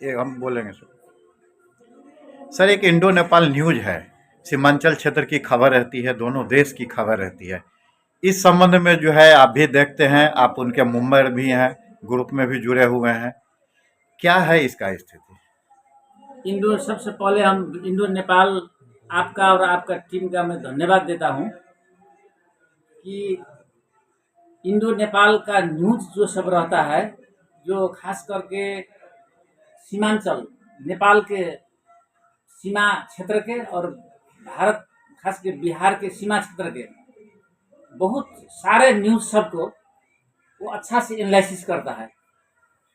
ये हम बोलेंगे सर, एक इंडो नेपाल न्यूज है, सीमांचल क्षेत्र की खबर रहती है, दोनों देश की खबर रहती है। इस संबंध में जो है आप भी देखते हैं, आप उनके मुंबर भी हैं, ग्रुप में भी जुड़े हुए हैं, क्या है इसका स्थिति? सबसे पहले हम इंडो नेपाल आपका और आपका टीम का मैं धन्यवाद देता हूं कि इंडो नेपाल का न्यूज जो सब रहता है, जो खास करके सीमांचल नेपाल के सीमा क्षेत्र के और भारत खास के बिहार के सीमा क्षेत्र के बहुत सारे न्यूज सबको वो अच्छा से एनालिसिस करता है,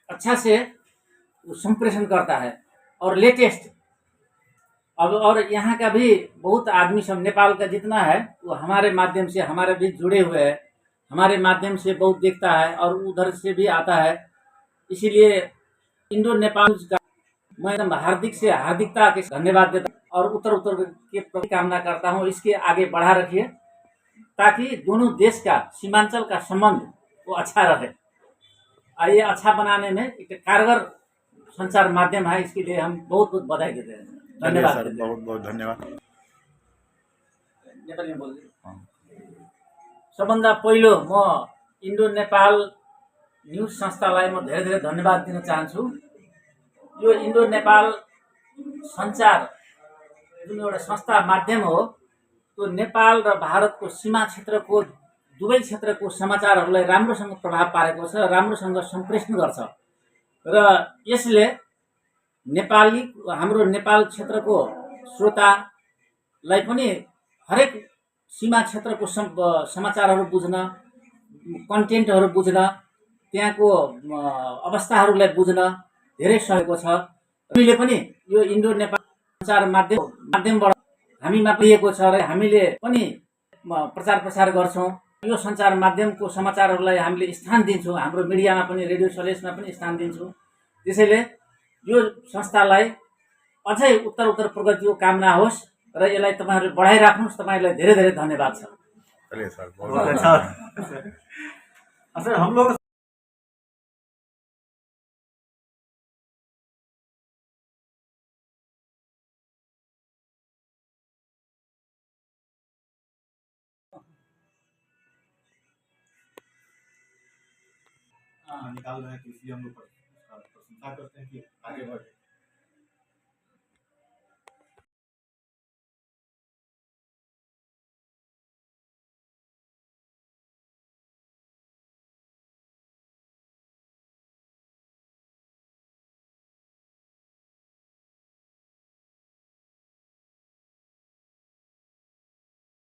अच्छा से वो संप्रेषण करता है और लेटेस्ट। अब और यहाँ का भी बहुत आदमी सब नेपाल का जितना है वो हमारे माध्यम से हमारे भी जुड़े हुए हैं, हमारे माध्यम से बहुत देखता है और उधर से भी आता है। इसीलिए इंडो नेपाल का मैं एकदम हार्दिकता के धन्यवाद देता हूँ और उत्तर उत्तर के प्रति कामना करता हूँ, इसके आगे बढ़ा रखिए ताकि दोनों देश का सीमांचल का संबंध वो अच्छा रहे। ये अच्छा बनाने में एक कारगर संचार माध्यम है, इसके लिए हम बहुत बहुत बधाई देते हैं, धन्यवाद सर, देते हैं। बहुत बहुत धन्यवाद। नेपालीमा बोल्दै सबभन्दा पहिलो म इन्डो नेपाल न्युज संस्थालाई म धेरै धेरै धन्यवाद दिन चाहन्छु। यो इन्डो नेपाल सञ्चार जुन एउटा संस्था माध्यम हो, त्यो नेपाल र भारतको सीमा क्षेत्रको दुवै क्षेत्रको समाचारहरूलाई राम्रोसँग प्रभाव पारेको छ, राम्रोसँग सम्प्रेषण गर्छ र यसले नेपाली हाम्रो नेपाल क्षेत्रको श्रोतालाई पनि हरेक सीमा क्षेत्रको समाचारहरू बुझ्न, कन्टेन्टहरू बुझ्न, त्यहाँको अवस्थाहरूलाई बुझ्न धेरै सहयोग छ। हामीले पनि यो इन्डो नेपाल सञ्चार माध्यमबाट हामीमा लिएको छ र हामीले पनि प्रचार प्रसार गर्छौँ। यो सञ्चार माध्यमको समाचारहरूलाई हामीले स्थान दिन्छौँ, हाम्रो मिडियामा पनि, रेडियो सलेसमा पनि स्थान दिन्छौँ। त्यसैले यो संस्थालाई अझै उत्तर प्रगतिको कामना होस् र यसलाई तपाईँहरूले बढाइराख्नुहोस्। तपाईँलाई धेरै धेरै धन्यवाद छ। चलिए सर, बहुत अच्छा सर। हम लोग निकाल रहे हैं, तो इसलिए हम लोग प्रशंसा करते हैं कि आगे बढ़े।